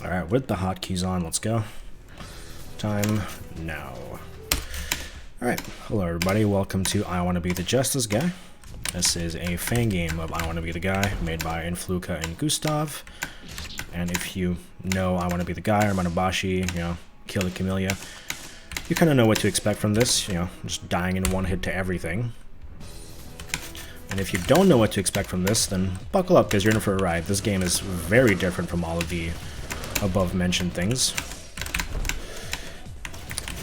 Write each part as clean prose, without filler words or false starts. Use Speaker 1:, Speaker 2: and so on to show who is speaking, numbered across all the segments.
Speaker 1: Alright, with the hotkeys on, let's go. Time now. Alright, hello everybody, welcome to I Want to Be the Justice Guy. This is a fan game of I Want to Be the Guy, made by Influka and Gustav. And if you know I Want to Be the Guy, or Manabashi, Kill the Camellia, you kind of know what to expect from this, just dying in one hit to everything. And if you don't know what to expect from this, then buckle up, because you're in for a ride. This game is very different from all of the above-mentioned things.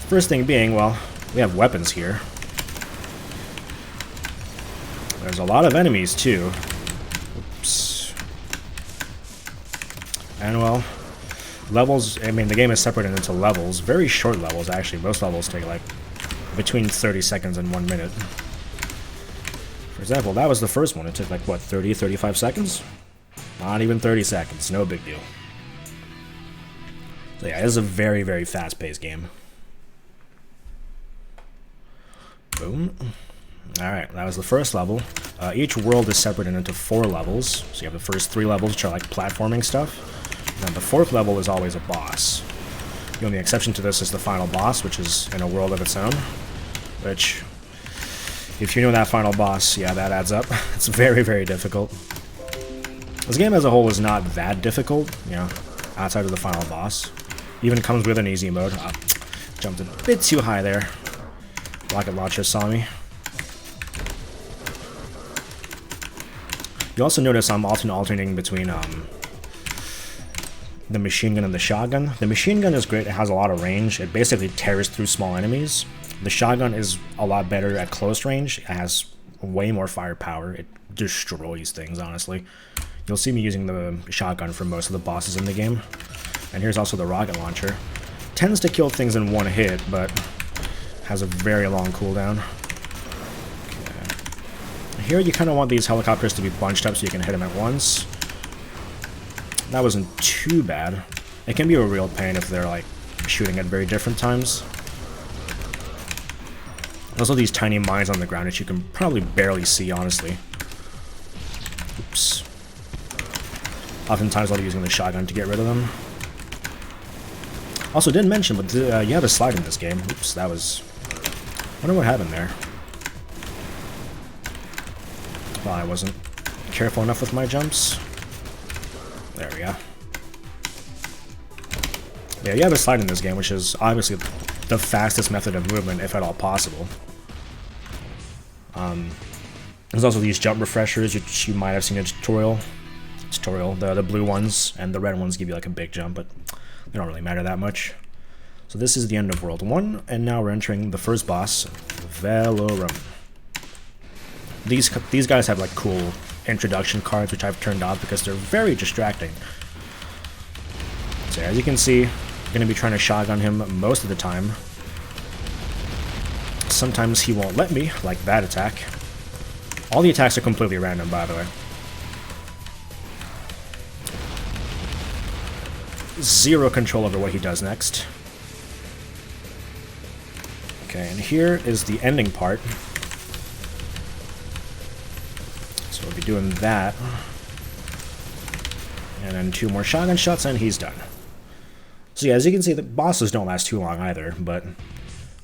Speaker 1: First thing being, well, we have weapons here. There's a lot of enemies, too. Oops. And, well, levels, I mean, the game is separated into levels. Very short levels, actually. Most levels take, like, between 30 seconds and 1 minute. For example, that was the first one. It took, like, what, 30, 35 seconds? Not even 30 seconds. No big deal. So, yeah, this is a very, very fast-paced game. Boom. Alright, that was the first level. Each world is separated into 4 levels. So you have the first 3 levels, which are like platforming stuff. And then the 4th level is always a boss. The only exception to this is the final boss, which is in a world of its own. Which, if you know that final boss, yeah, that adds up. It's very, very difficult. This game as a whole is not that difficult, outside of the final boss. Even comes with an easy mode. Jumped a bit too high there. Rocket launcher saw me. You also notice I'm often alternating between the machine gun and the shotgun. The machine gun is great, it has a lot of range. It basically tears through small enemies. The shotgun is a lot better at close range. It has way more firepower. It destroys things, honestly. You'll see me using the shotgun for most of the bosses in the game. And here's also the rocket launcher. Tends to kill things in one hit, but has a very long cooldown. Okay. Here you kind of want these helicopters to be bunched up so you can hit them at once. That wasn't too bad. It can be a real pain if they're like shooting at very different times. Also these tiny mines on the ground that you can probably barely see, honestly. Oops. Oftentimes I'll be using the shotgun to get rid of them. Also, didn't mention, but you have a slide in this game. Oops, that was... I wonder what happened there. Well, I wasn't careful enough with my jumps. There we go. Yeah, you have a slide in this game, which is obviously the fastest method of movement, if at all possible. There's also these jump refreshers, which you might have seen in a tutorial. The blue ones and the red ones give you like a big jump, but they don't really matter that much. So this is the end of World 1, and now we're entering the first boss, Velorum. These guys have like cool introduction cards, which I've turned off because they're very distracting. So as you can see, I'm going to be trying to shotgun him most of the time. Sometimes he won't let me, like that attack. All the attacks are completely random, by the way. Zero control over what he does next. Okay, and here is the ending part. So we'll be doing that. And then 2 more shotgun shots and he's done. So yeah, as you can see, the bosses don't last too long either, but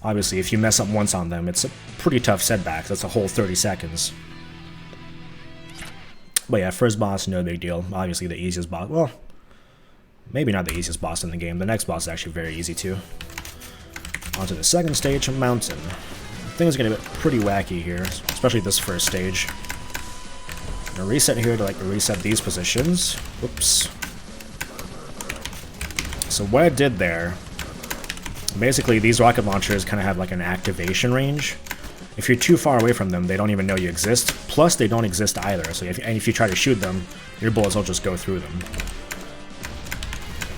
Speaker 1: obviously if you mess up once on them, it's a pretty tough setback. That's a whole 30 seconds. But yeah, first boss, no big deal. Obviously the easiest boss, well, maybe not the easiest boss in the game. The next boss is actually very easy too. On to the second stage, Mountain. Things are gonna get pretty wacky here, especially this first stage. I'm gonna reset here to reset these positions. Whoops. So what I did there, basically these rocket launchers kind of have like an activation range. If you're too far away from them, they don't even know you exist. Plus, they don't exist either. So if you try to shoot them, your bullets will just go through them.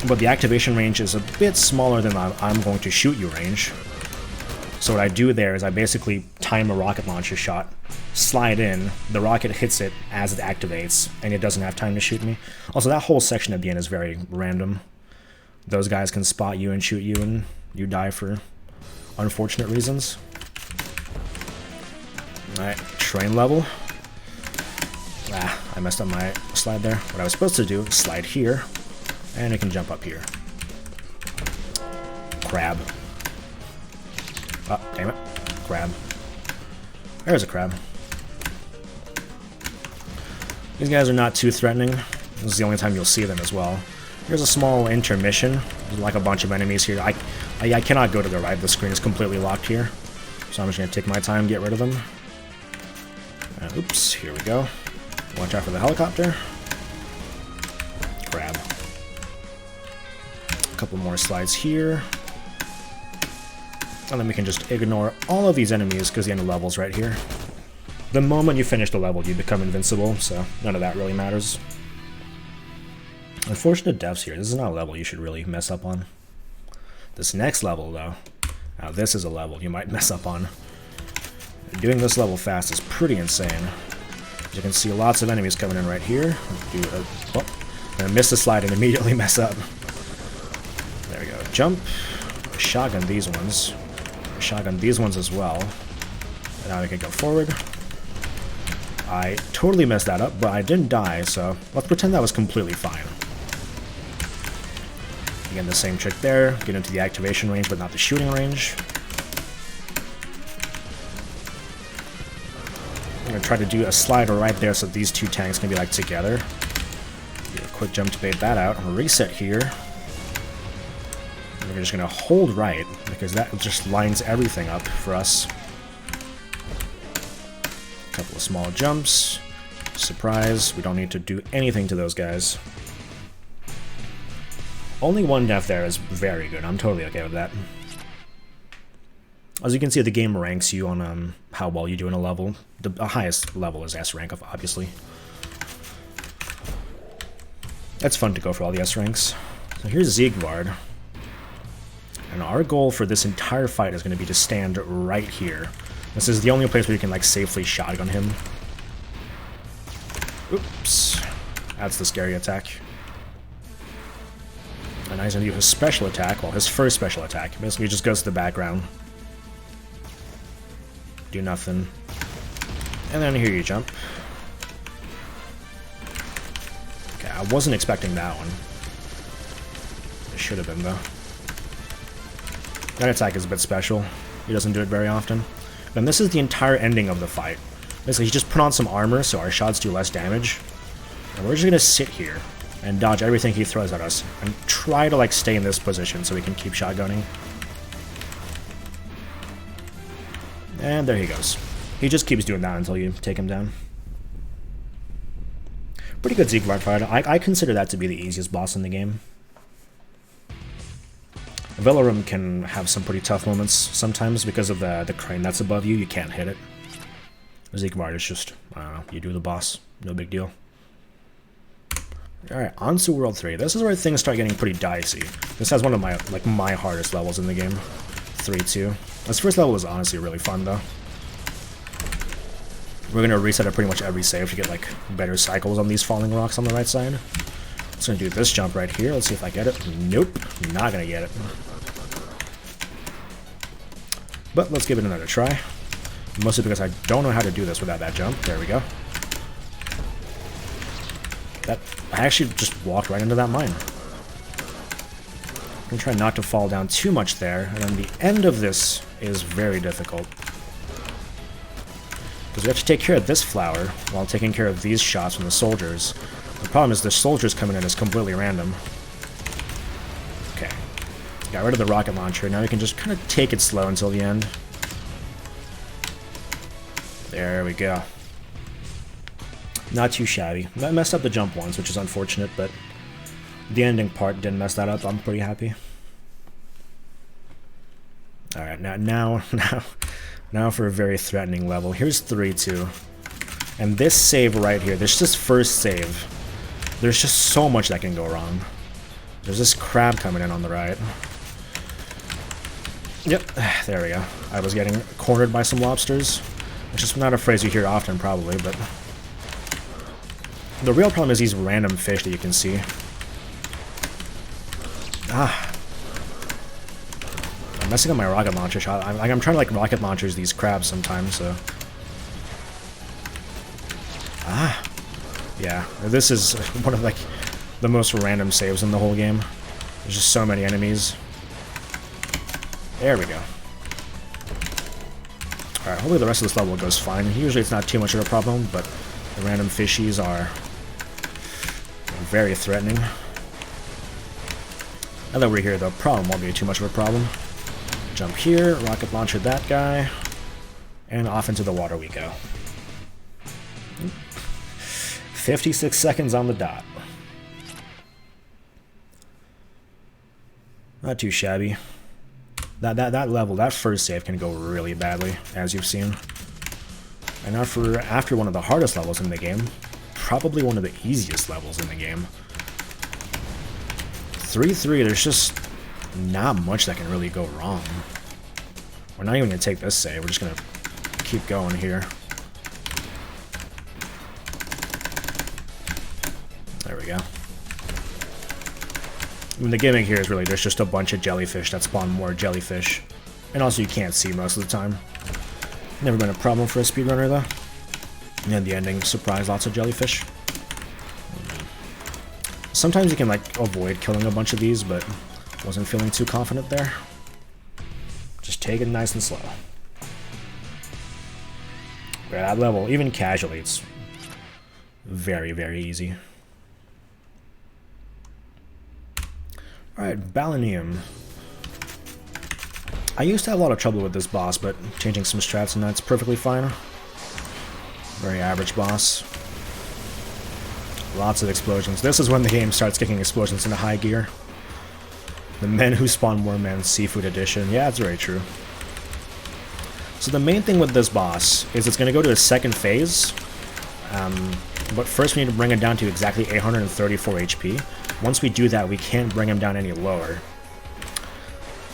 Speaker 1: But the activation range is a bit smaller than I'm going to shoot you range. So what I do there is I basically time a rocket launcher shot, slide in, the rocket hits it as it activates, and it doesn't have time to shoot me. Also, that whole section at the end is very random. Those guys can spot you and shoot you, and you die for unfortunate reasons. Alright, train level. I messed up my slide there. What I was supposed to do is slide here, And it can jump up here. Crab. Oh, damn it. Crab. There's a crab. These guys are not too threatening. This is the only time you'll see them as well. Here's a small intermission. There's like a bunch of enemies here. I cannot go to the right. The screen is completely locked here. So I'm just going to take my time, get rid of them. Oops, here we go. Watch out for the helicopter. Grab. A couple more slides here. And then we can just ignore all of these enemies because the end of level's right here. The moment you finish the level, you become invincible, so none of that really matters. Unfortunate deaths here. This is not a level you should really mess up on. This next level, though, now this is a level you might mess up on. Doing this level fast is pretty insane. As you can see, lots of enemies coming in right here. I missed the slide and immediately mess up. There we go. Jump. Shotgun these ones. Shotgun these ones as well. And now we can go forward. I totally messed that up, but I didn't die, so let's pretend that was completely fine. Again, the same trick there. Get into the activation range, but not the shooting range. I'm going to try to do a slider right there so these two tanks can be like together. Do a quick jump to bait that out. Reset here. And we're just going to hold right, because that just lines everything up for us. Couple of small jumps. Surprise, we don't need to do anything to those guys. Only one death there is very good. I'm totally okay with that. As you can see, the game ranks you on how well you do in a level. The highest level is S rank, obviously. It's fun to go for all the S ranks. So here's Zieglard. And our goal for this entire fight is going to be to stand right here. This is the only place where you can like safely shotgun him. Oops. That's the scary attack. And he's going to do his special attack, well, his first special attack. Basically just goes to the background. Do nothing. And then here you jump. Okay, I wasn't expecting that one. It should have been, though. That attack is a bit special. He doesn't do it very often. Then this is the entire ending of the fight. Basically, he just put on some armor so our shots do less damage. And we're just gonna sit here and dodge everything he throws at us and try to like stay in this position so we can keep shotgunning. And there he goes. He just keeps doing that until you take him down. Pretty good Zieglard fight. I consider that to be the easiest boss in the game. Velarum can have some pretty tough moments sometimes because of the crane that's above you. You can't hit it. Zieglard is just, I don't know, you do the boss. No big deal. Alright, on to World 3. This is where things start getting pretty dicey. This has one of my hardest levels in the game. 3-2. This first level was honestly really fun, though. We're going to reset at pretty much every save to get like better cycles on these falling rocks on the right side. Just going to do this jump right here. Let's see if I get it. Nope. Not going to get it. But let's give it another try. Mostly because I don't know how to do this without that jump. There we go. I actually just walked right into that mine. I'm going to try not to fall down too much there. And then the end of this is very difficult. Because we have to take care of this flower while taking care of these shots from the soldiers. The problem is the soldiers coming in is completely random. Okay. Got rid of the rocket launcher. Now we can just kind of take it slow until the end. There we go. Not too shabby. I messed up the jump once, which is unfortunate, but the ending part didn't mess that up. I'm pretty happy. Alright, now for a very threatening level. Here's 3-2. And this save right here, this first save, there's just so much that can go wrong. There's this crab coming in on the right. Yep, there we go. I was getting cornered by some lobsters. Which is not a phrase you hear often, probably, but the real problem is these random fish that you can see. I'm messing up my rocket launcher shot. I'm trying to like rocket launchers these crabs sometimes, so. Yeah, this is one of like the most random saves in the whole game. There's just so many enemies. There we go. Alright, hopefully the rest of this level goes fine. Usually it's not too much of a problem, but the random fishies are very threatening. Now that we're here, the problem won't be too much of a problem. Jump here, rocket launcher that guy, and off into the water we go. 56 seconds on the dot. Not too shabby. That level, that first save can go really badly, as you've seen. And after one of the hardest levels in the game, probably one of the easiest levels in the game. 3-3, there's just not much that can really go wrong. We're not even going to take this save, we're just going to keep going here. There we go. I mean, the gimmick here is really there's just a bunch of jellyfish that spawn more jellyfish. And also you can't see most of the time. Never been a problem for a speedrunner though. And the ending, surprise, lots of jellyfish. Sometimes you can like avoid killing a bunch of these, but wasn't feeling too confident there. Just take it nice and slow. But at that level, even casually, it's very, very easy. Alright, Balanium. I used to have a lot of trouble with this boss, but changing some strats and that's perfectly fine. Very average boss. Lots of explosions. This is when the game starts kicking explosions into high gear. The Men Who Spawn More Men Seafood Edition. Yeah, that's very true. So the main thing with this boss is it's going to go to a second phase. But first we need to bring it down to exactly 834 HP. Once we do that, we can't bring him down any lower.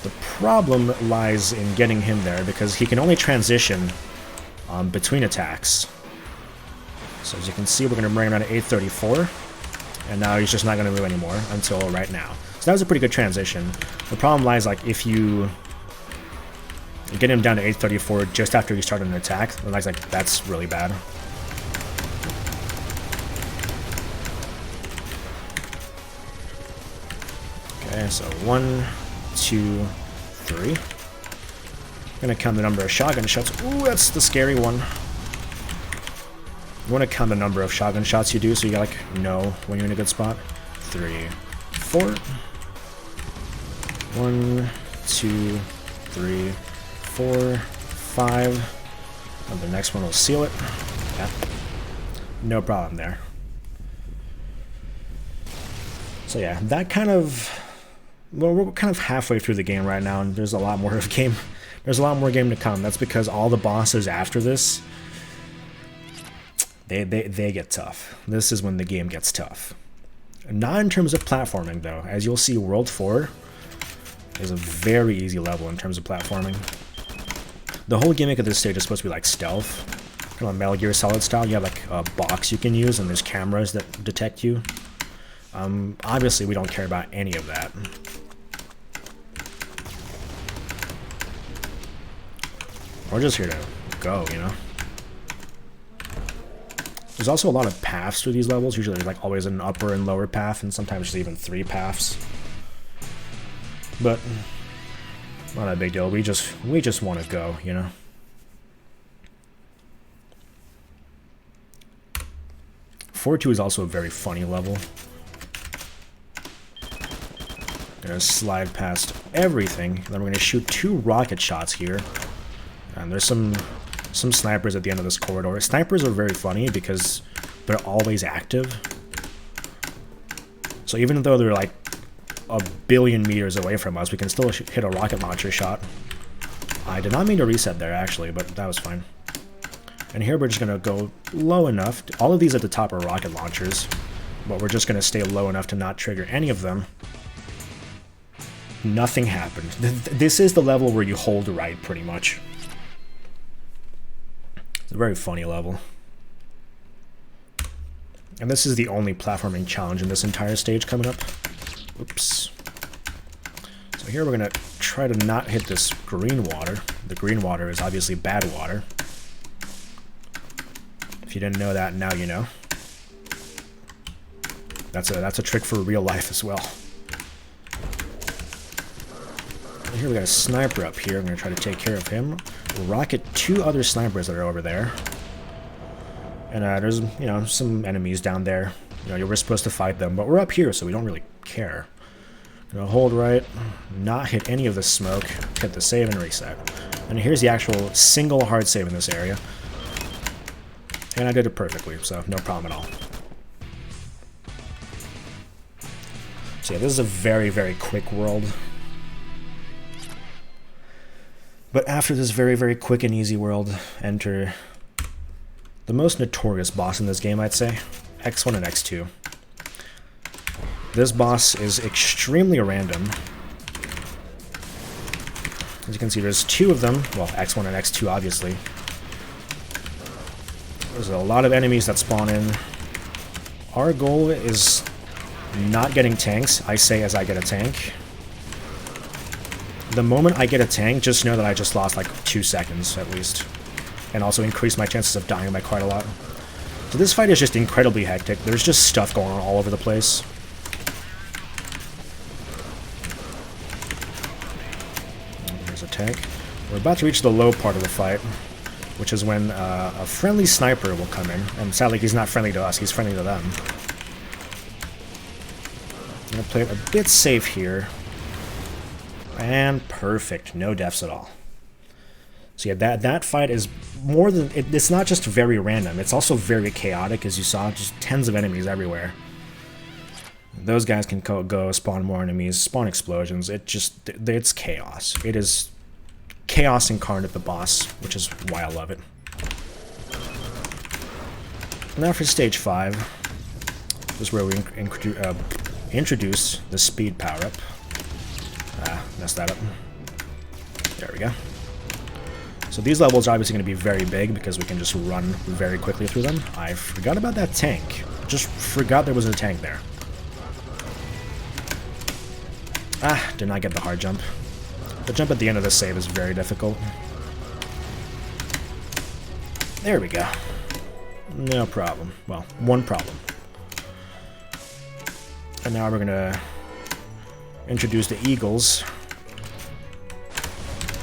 Speaker 1: The problem lies in getting him there because he can only transition between attacks. So as you can see, we're going to bring him down to 834. And now he's just not going to move anymore until right now. So that was a pretty good transition. The problem lies like if you get him down to 834 just after you start an attack, then like that's really bad. Okay, so 1, 2, 3. I'm gonna count the number of shotgun shots. Ooh, that's the scary one. You want to count the number of shotgun shots you do, so you like know when you're in a good spot. 3, 4. 1, 2, 3, 4, 5. And the next one will seal it. Yeah. No problem there. So yeah, that kind of... Well, we're kind of halfway through the game right now, and there's a lot more of game. There's a lot more game to come. That's because all the bosses after this, they get tough. This is when the game gets tough. Not in terms of platforming, though. As you'll see, World 4 is a very easy level in terms of platforming. The whole gimmick of this stage is supposed to be like stealth, kind of Metal Gear Solid style. You have like a box you can use, and there's cameras that detect you. Obviously, we don't care about any of that. We're just here to go, you know? There's also a lot of paths through these levels. Usually there's like always an upper and lower path, and sometimes there's even 3 paths. But not a big deal. We just want to go, you know? Four 2 is also a very funny level. Gonna slide past everything. Then we're gonna shoot 2 rocket shots here. And there's some snipers at the end of this corridor. Snipers are very funny because they're always active. So even though they're like a billion meters away from us, we can still hit a rocket launcher shot. I did not mean to reset there actually, but that was fine. And here we're just gonna go low enough. All of these at the top are rocket launchers, but we're just gonna stay low enough to not trigger any of them. Nothing happened. This is the level where you hold right, pretty much. It's a very funny level. And this is the only platforming challenge in this entire stage coming up. Oops. So here we're going to try to not hit this green water. The green water is obviously bad water. If you didn't know that, now you know. That's a trick for real life as well. And here we got a sniper up here. I'm going to try to take care of him. Rocket 2 other snipers that are over there. And there's, you know, some enemies down there. You know, we're supposed to fight them, but we're up here, so we don't really care. Gonna hold right, not hit any of the smoke, hit the save and reset. And here's the actual single hard save in this area. And I did it perfectly, so no problem at all. So yeah, this is a very, very quick world. But after this very, very quick and easy world, enter the most notorious boss in this game, I'd say. X1 and X2. This boss is extremely random. As you can see, there's 2 of them. Well, X1 and X2, obviously. There's a lot of enemies that spawn in. Our goal is not getting tanks, I say as I get a tank. The moment I get a tank, just know that I just lost like 2 seconds at least. And also increase my chances of dying by quite a lot. So this fight is just incredibly hectic. There's just stuff going on all over the place. There's a tank. We're about to reach the low part of the fight, which is when a friendly sniper will come in. And sadly, he's not friendly to us, he's friendly to them. I'm going to play it a bit safe here. And perfect, no deaths at all. So yeah, that fight is more than... It's not just very random, it's also very chaotic, as you saw, just tens of enemies everywhere. Those guys can go spawn more enemies, spawn explosions, it's chaos. It is chaos incarnate, the boss, which is why I love it. Now for stage 5, this is where we introduce the speed power-up. Messed that up. There we go. So these levels are obviously going to be very big because we can just run very quickly through them. I forgot about that tank. Just forgot there was a tank there. Did not get the hard jump. The jump at the end of this save is very difficult. There we go. No problem. Well, one problem. And now we're going to introduce the eagles.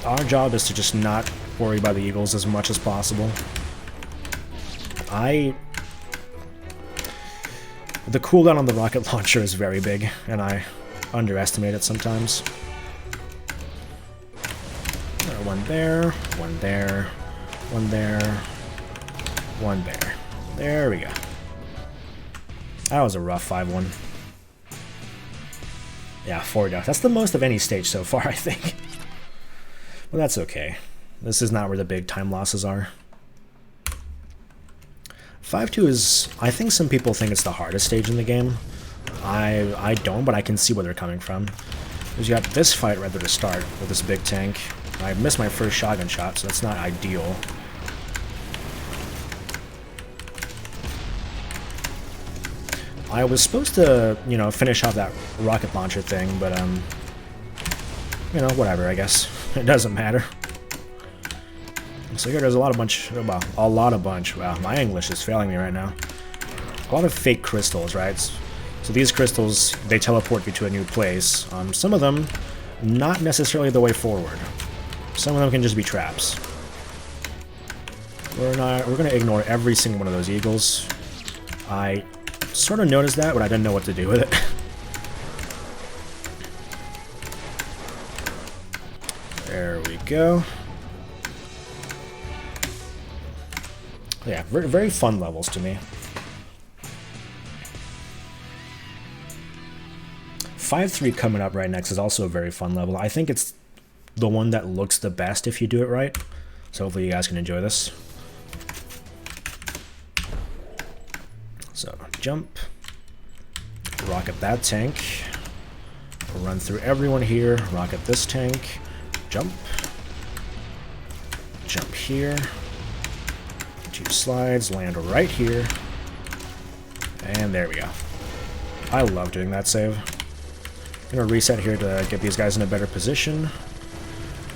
Speaker 1: Our job is to just not worry about the eagles as much as possible. The cooldown on the rocket launcher is very big, and I underestimate it sometimes. One there, one there, one there, one there. There we go. That was a rough 5-1. Yeah, 4 deaths. That's the most of any stage so far, I think. But that's okay. This is not where the big time losses are. 5-2 is... I think some people think it's the hardest stage in the game. I don't, but I can see where they're coming from. Because you got this fight right there to start with this big tank. I missed my first shotgun shot, so that's not ideal. I was supposed to, you know, finish off that rocket launcher thing, but, you know, whatever, I guess. It doesn't matter. So here there's wow, my English is failing me right now. A lot of fake crystals, right? So these crystals, they teleport you to a new place. Some of them, not necessarily the way forward. Some of them can just be traps. We're gonna ignore every single one of those eagles. I sort of noticed that, but I didn't know what to do with it. There we go. Yeah, very, very fun levels to me. 5-3 coming up right next is also a very fun level. I think it's the one that looks the best if you do it right. So hopefully you guys can enjoy this. So, jump. Rocket that tank. Run through everyone here. Rocket this tank. Jump. Jump here. 2 slides. Land right here. And there we go. I love doing that save. I'm going to reset here to get these guys in a better position.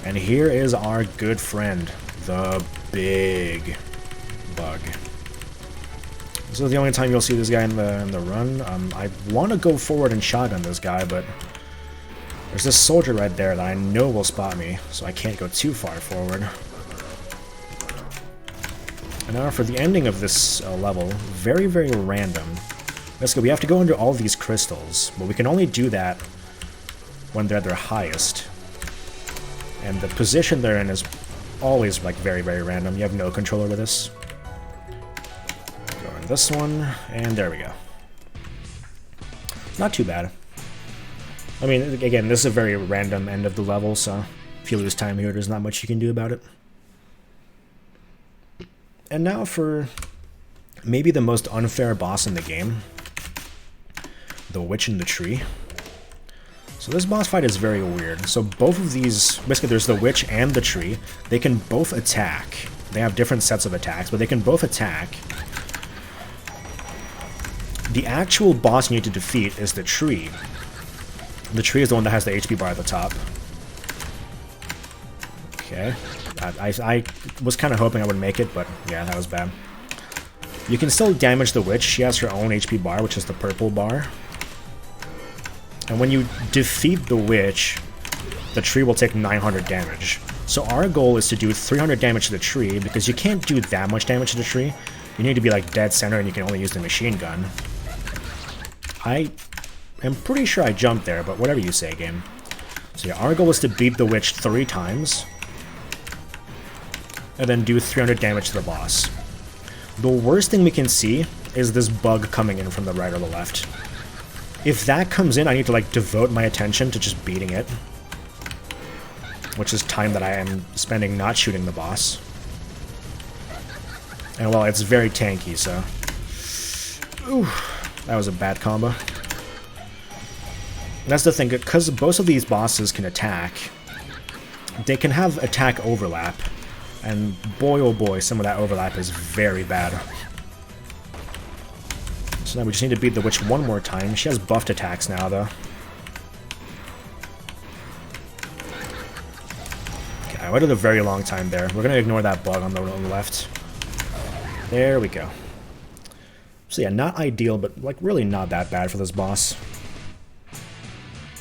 Speaker 1: And here is our good friend, the big bug. This is the only time you'll see this guy in the run. I want to go forward and shotgun this guy, but there's this soldier right there that I know will spot me, so I can't go too far forward. And now for the ending of this level, very, very random. Basically, we have to go under all these crystals, but we can only do that when they're at their highest. And the position they're in is always like very, very random. You have no control over this. Go in this one, and there we go. Not too bad. I mean, again, this is a very random end of the level, so if you lose time here, there's not much you can do about it. And now for maybe the most unfair boss in the game, the Witch in the Tree. So this boss fight is very weird. So both of these, basically there's the Witch and the Tree, they can both attack. They have different sets of attacks, but they can both attack. The actual boss you need to defeat is the Tree. The Tree is the one that has the HP bar at the top. Okay. I was kind of hoping I would make it, but yeah, that was bad. You can still damage the Witch. She has her own HP bar, which is the purple bar. And when you defeat the Witch, the Tree will take 900 damage. So our goal is to do 300 damage to the Tree, because you can't do that much damage to the Tree. You need to be like dead center, and you can only use the machine gun. I am pretty sure I jumped there, but whatever you say, game. So yeah, our goal is to beat the Witch 3 times. And then do 300 damage to the boss. The worst thing we can see is this bug coming in from the right or the left. If that comes in, I need to like devote my attention to just beating it. Which is time that I am spending not shooting the boss. And well, it's very tanky, so... Ooh, that was a bad combo. And that's the thing, because both of these bosses can attack, they can have attack overlap. And boy oh boy, some of that overlap is very bad. So now we just need to beat the Witch one more time. She has buffed attacks now, though. Okay, I waited a very long time there. We're gonna ignore that bug on the left. There we go. So yeah, not ideal, but like really not that bad for this boss.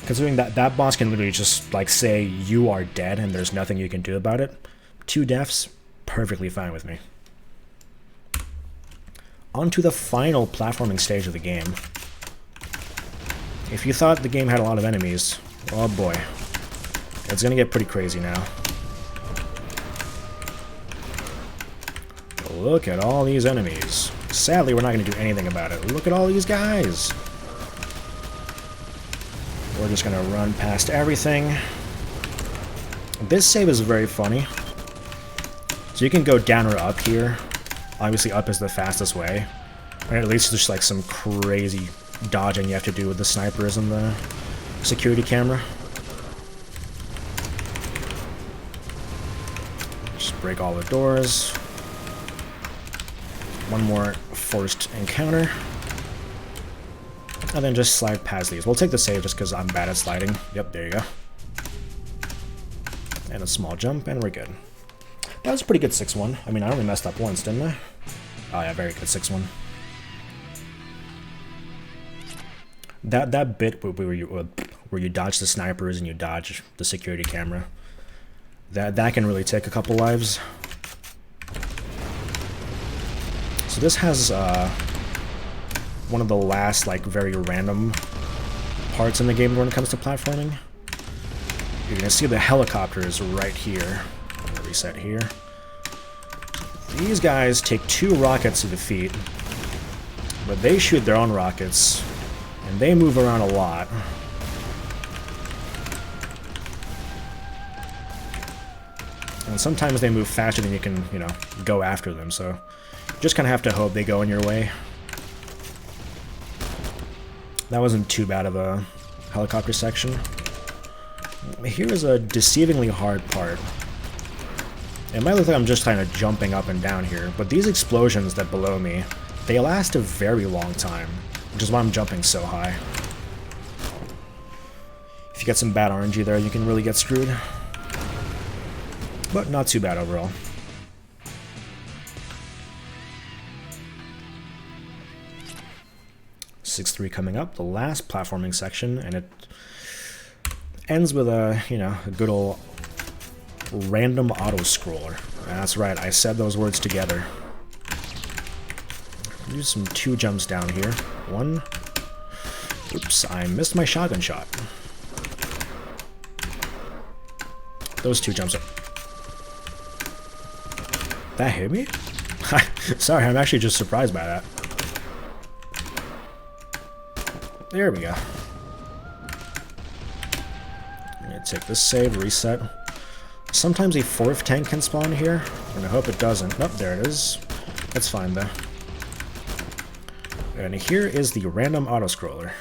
Speaker 1: Considering that that boss can literally just like say you are dead and there's nothing you can do about it. 2 deaths, perfectly fine with me. On to the final platforming stage of the game. If you thought the game had a lot of enemies, oh boy. It's gonna get pretty crazy now. Look at all these enemies. Sadly, we're not gonna do anything about it. Look at all these guys! We're just gonna run past everything. This save is very funny. So you can go down or up here. Obviously up is the fastest way. Or at least there's like some crazy dodging you have to do with the snipers and the security camera. Just break all the doors. One more forced encounter. And then just slide past these. We'll take the save just because I'm bad at sliding. Yep, there you go. And a small jump, and we're good. That was a pretty good 6-1. I mean, I only messed up once, didn't I? Oh yeah, very good 6-1. That bit where you dodge the snipers and you dodge the security camera, that can really take a couple lives. So this has one of the last like very random parts in the game when it comes to platforming. You're gonna see the helicopters right here. Reset here. These guys take 2 rockets to defeat, but they shoot their own rockets, and they move around a lot. And sometimes they move faster than you can, you know, go after them, so you just kind of have to hope they go in your way. That wasn't too bad of a helicopter section. Here is a deceivingly hard part. It might look like I'm just kind of jumping up and down here, but these explosions that below me, they last a very long time, which is why I'm jumping so high. If you get some bad RNG there, you can really get screwed. But not too bad overall. 6-3 coming up, the last platforming section, and it ends with a, you know, a good old random auto-scroller. That's right, I said those words together. Do some 2 jumps down here. 1. Oops, I missed my shotgun shot. Those 2 jumps are... That hit me? Sorry, I'm actually just surprised by that. There we go. I'm gonna take this save, reset. Sometimes a 4th tank can spawn here, and I hope it doesn't. Nope, there it is. That's fine though. And here is the random auto-scroller.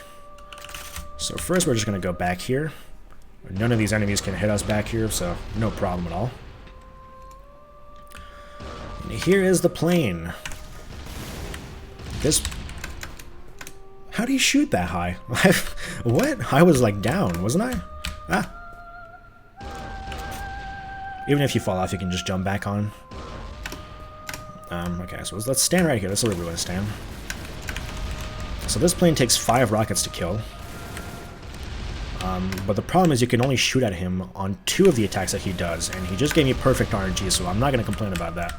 Speaker 1: So first we're just gonna go back here. None of these enemies can hit us back here, so no problem at all. And here is the plane. This... How do you shoot that high? What? I was like down, wasn't I? Ah. Even if you fall off, you can just jump back on. Okay, so let's stand right here. That's where we want to stand. So this plane takes 5 rockets to kill. But the problem is you can only shoot at him on 2 of the attacks that he does, and he just gave me perfect RNG, so I'm not going to complain about that.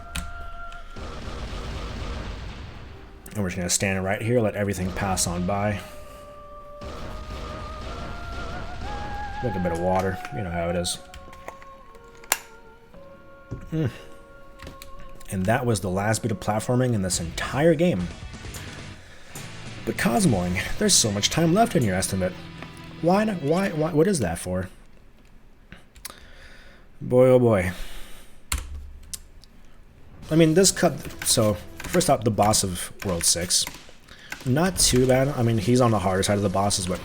Speaker 1: And we're just going to stand right here, let everything pass on by. Drink a bit of water, you know how it is. And that was the last bit of platforming in this entire game. But Cosmoing, there's so much time left in your estimate. Why? What is that for? Boy, oh boy. I mean, this cut... So, first up, the boss of World 6. Not too bad. I mean, he's on the harder side of the bosses, but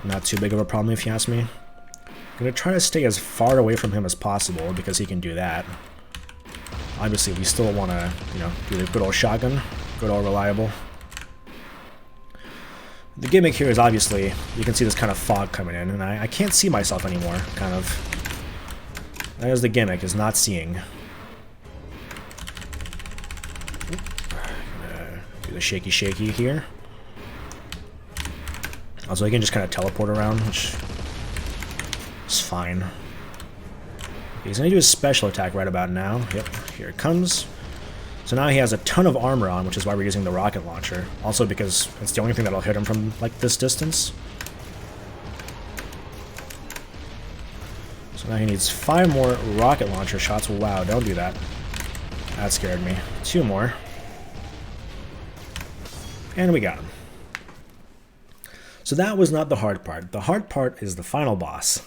Speaker 1: not too big of a problem if you ask me. I'm gonna try to stay as far away from him as possible, because he can do that. Obviously, we still want to, you know, do the good old shotgun. Good old reliable. The gimmick here is obviously, you can see this kind of fog coming in, and I can't see myself anymore, kind of. That is the gimmick, is not seeing. Do the shaky here. Also, I can just kind of teleport around, which is fine. He's going to do his special attack right about now. Yep, here it comes. So now he has a ton of armor on, which is why we're using the rocket launcher. Also because it's the only thing that'll hit him from, like, this distance. So now he needs 5 more rocket launcher shots. Wow, don't do that. That scared me. 2 more. And we got him. So that was not the hard part. The hard part is the final boss,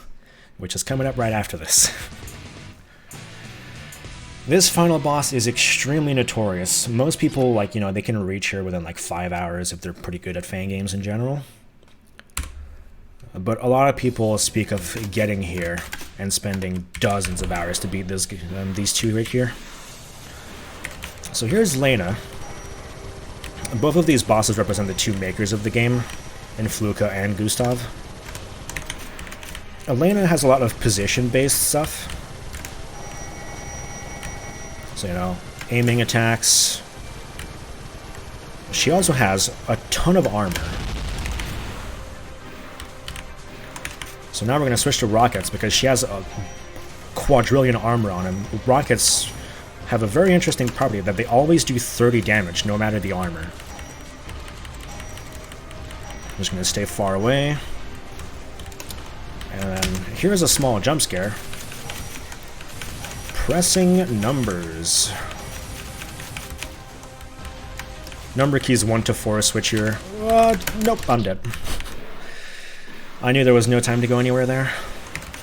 Speaker 1: which is coming up right after this. This final boss is extremely notorious. Most people, like, you know, they can reach here within like 5 hours if they're pretty good at fan games in general. But a lot of people speak of getting here and spending dozens of hours to beat these 2 right here. So here's Lena. Both of these bosses represent the 2 makers of the game, Influka and Gustav. Elena has a lot of position-based stuff. So, you know, aiming attacks. She also has a ton of armor. So now we're going to switch to rockets because she has a quadrillion armor on him. Rockets have a very interesting property that they always do 30 damage no matter the armor. I'm just going to stay far away. And then here's a small jump scare. Pressing numbers. Number keys 1 to 4 switch here. Nope, I'm dead. I knew there was no time to go anywhere there.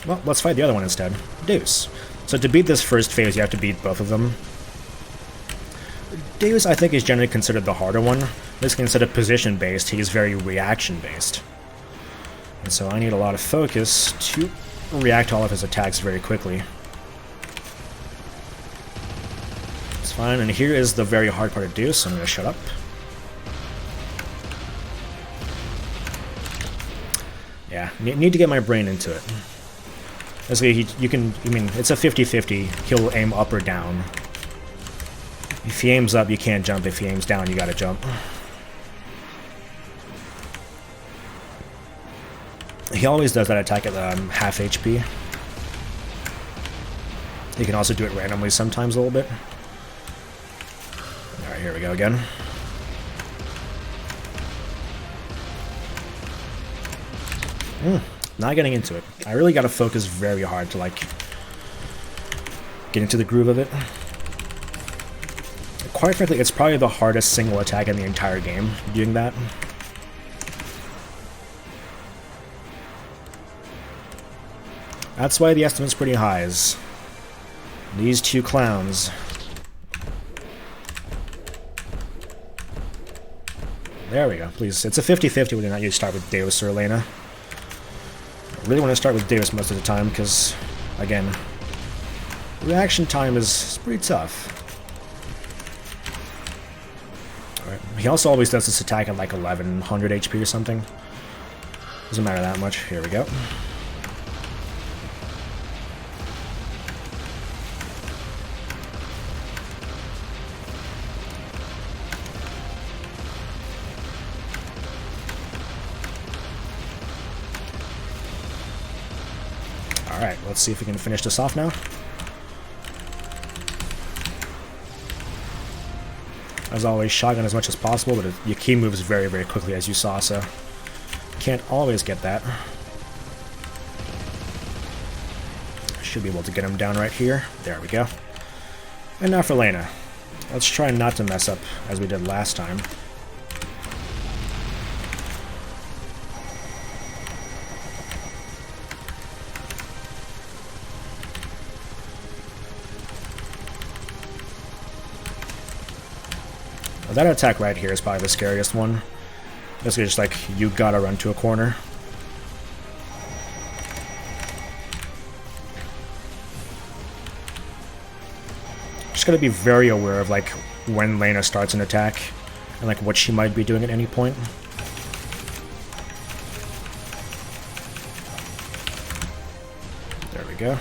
Speaker 1: Well, let's fight the other one instead. Deus. So to beat this first phase, you have to beat both of them. Deus, I think, is generally considered the harder one. This instead of position-based, he's very reaction-based. And so I need a lot of focus to react to all of his attacks very quickly. It's fine, and here is the very hard part to do, so I'm going to shut up. Yeah, need to get my brain into it. Basically, you can, I mean, it's a 50-50. He'll aim up or down. If he aims up, you can't jump. If he aims down, you gotta jump. He always does that attack at half HP. He can also do it randomly sometimes a little bit. Alright, here we go again. Not getting into it. I really gotta focus very hard to, like, get into the groove of it. Quite frankly, it's probably the hardest single attack in the entire game, doing that. That's why the estimate's pretty high, is these two clowns. There we go, please. It's a 50-50 whether or not you start with Deus or Elena. I really want to start with Deus most of the time, because, again, reaction time is pretty tough. Alright, he also always does this attack at like 1100 HP or something. Doesn't matter that much. Here we go. Alright, let's see if we can finish this off now. As always, shotgun as much as possible, but your key moves very, very quickly, as you saw, so can't always get that. Should be able to get him down right here. There we go. And now for Lena. Let's try not to mess up as we did last time. That attack right here is probably the scariest one. Basically just like, you gotta run to a corner. Just gotta be very aware of like when Lena starts an attack and like what she might be doing at any point. There we go.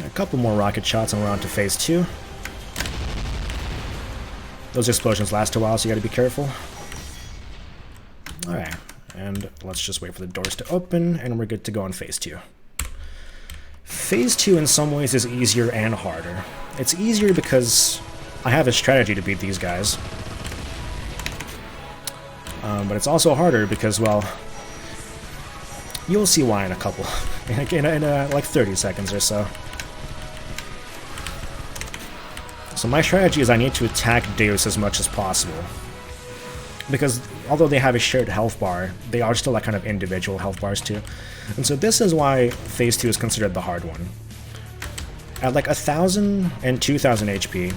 Speaker 1: A couple more rocket shots and we're on to phase 2. Those explosions last a while, so you gotta be careful. Alright, and let's just wait for the doors to open, and we're good to go on phase 2. Phase 2 in some ways is easier and harder. It's easier because I have a strategy to beat these guys. But it's also harder because, well, you'll see why in a couple, in like 30 seconds or so. So my strategy is I need to attack Deus as much as possible. Because although they have a shared health bar, they are still like kind of individual health bars too. And so this is why phase 2 is considered the hard one. At like 1000 and 2000 HP,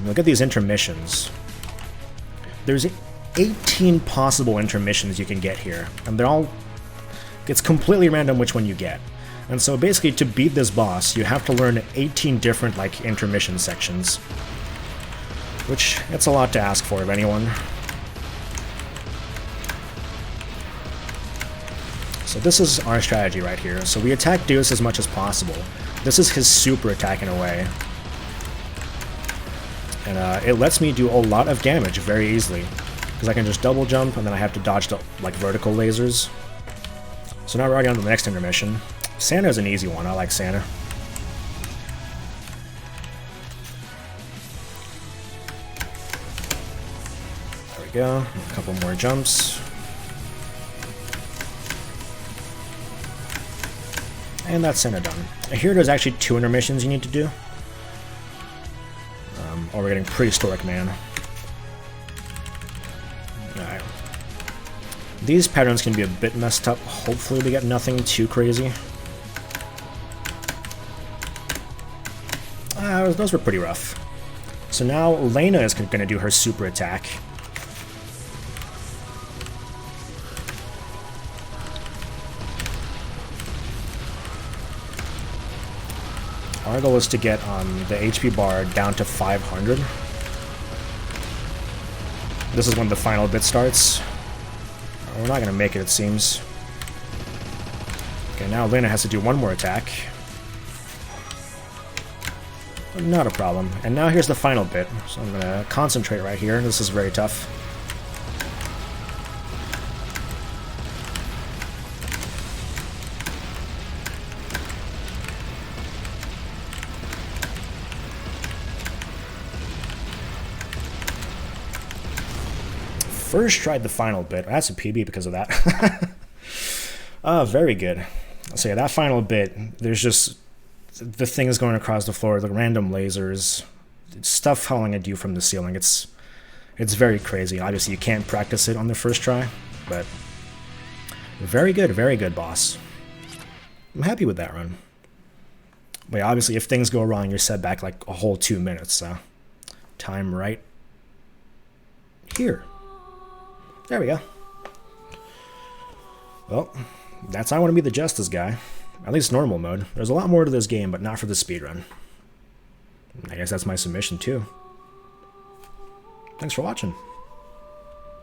Speaker 1: look at these intermissions. There's 18 possible intermissions you can get here, and they're all... it's completely random which one you get. And so basically, to beat this boss, you have to learn 18 different, like, intermission sections. Which, it's a lot to ask for of anyone. So this is our strategy right here. So we attack Deus as much as possible. This is his super attack in a way. And it lets me do a lot of damage very easily. Because I can just double jump, and then I have to dodge the, like, vertical lasers. So now we're already on to the next intermission. Santa's an easy one. I like Santa. There we go. A couple more jumps. And that's Santa done. Here there's actually 2 intermissions you need to do. Or we're getting Prehistoric Man. Alright. These patterns can be a bit messed up. Hopefully we get nothing too crazy. Those were pretty rough. So now Lena is going to do her super attack. Our goal is to get the HP bar down to 500. This is when the final bit starts. We're not going to make it, it seems. Okay, now Lena has to do one more attack. Not a problem. And now here's the final bit. So I'm going to concentrate right here. This is very tough. first tried the final bit. That's a PB because of that. Very good. So yeah, that final bit, there's just the things going across the floor, the random lasers, stuff falling at you from the ceiling. It's very crazy. Obviously, you can't practice it on the first try, but very good boss. I'm happy with that run. But yeah, obviously, if things go wrong, you're set back like a whole 2 minutes, so time right here. There we go. Well, that's how I want to be the Justice guy. At least normal mode. There's a lot more to this game, but not for the speedrun. I guess that's my submission too. Thanks for watching.